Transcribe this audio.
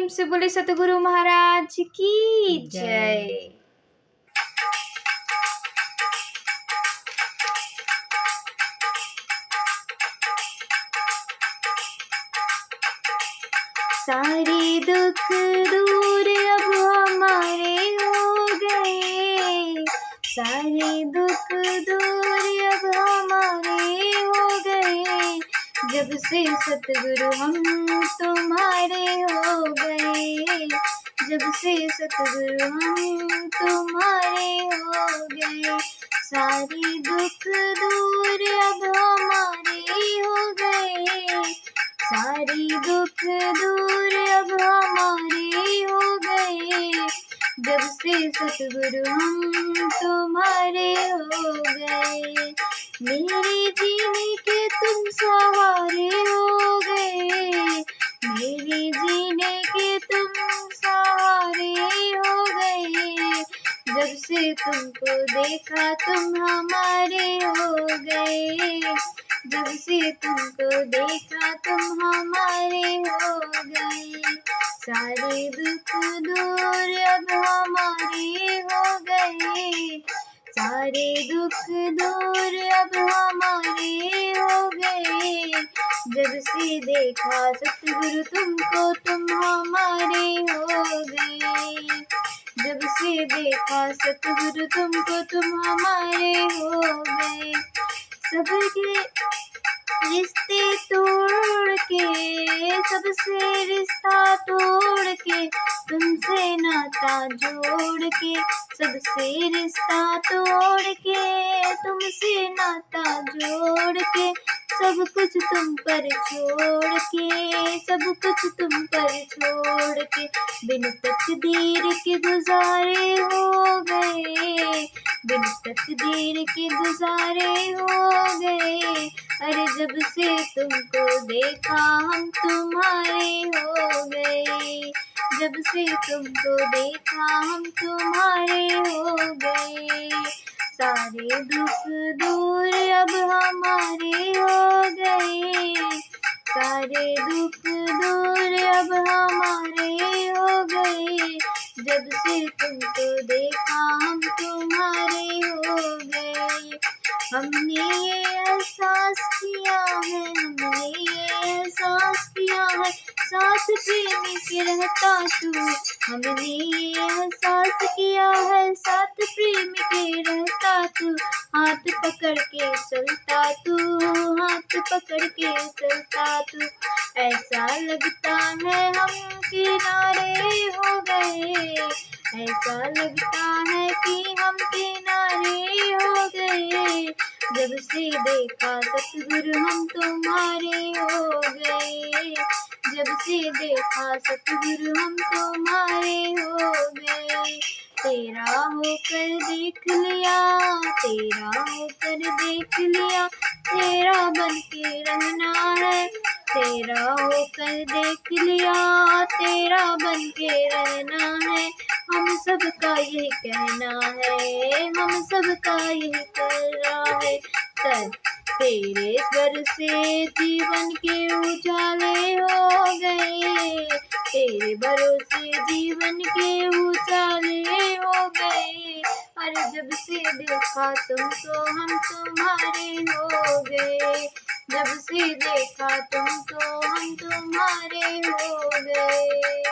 से बोले सतगुरु महाराज की जय। सारे दुख दूर अब हमारे हो गए, सारे दुख दूर अब हमारे हो गए, जब से सतगुरु हम तुम्हारे हो गए, जब से सतगुरु हम तुम्हारे हो गए। सारे दुख दूर अब हमारे हो गए, सारे दुख दूर अब हमारे हो गए, जब से सतगुरु हम तुम्हारे हो गए। मेरे जीने के तुम सहारे हो गए, मेरे जीने के तुम सहारे हो गए, जब से तुमको देखा तुम हमारे हो गए, जब से तुमको देखा तुम हमारे हो गए। सारे दुख दूर अब हमारे हो गए, सारे दुख दूर अब हमारे हो गए, जब से देखा सतगुरु तुमको तुम हमारे हो गए, जब से देखा सतगुरु तुमको तुम हमारे हो गए। सबके रिश्ते तोड़ के, सबसे रिश्ता तोड़ के, तुमसे नाता जोड़ के, सबसे रिश्ता तोड़ के, तुमसे नाता जोड़ के, सब कुछ तुम पर छोड़ के, सब कुछ तुम पर छोड़ के, बिन तकदीर के गुजारे हो गए, बिन तकदीर के गुजारे हो गए। अरे जब से तुमको देखा हम तुम्हारे हो गए, जब से तुमको देखा हम तुम्हारे हो गए। सारे दुख दूर अब हमारे हो गए, सारे दुख दूर अब हमारे हो गए, जब से तुमको देखा हम तुम्हारे हो गए। हमने ये एहसास किया है, हमने ये एहसास किया है, साथ प्रेमी के रहता तू, हमने ये एहसास किया है, साथ प्रेमी के रहता तू, हाथ पकड़ के चलता तू, हाथ पकड़ के चलता तू। ऐसा लगता है हम किनारे हो गए, ऐसा लगता है कि हम किनारे हो गए, जब से देखा सतगुरु हम तुम्हारे हो गए, जब से देखा सतगुरु हम तुम्हारे हो गए। तेरा होकर देख लिया, तेरा होकर देख लिया, तेरा बन के रहना है, तेरा होकर देख लिया, तेरा बन के रहना है। हम सबका यही कहना है, हम सबका यही कहना है। तेरे स्वर से जीवन के उजाले हो गए, तेरे भरोसे जीवन के उजाले हो गए। अरे जब से देखा तुमको हम तुम्हारे हो गए, जब से देखा तुमको हम तुम्हारे हो गए।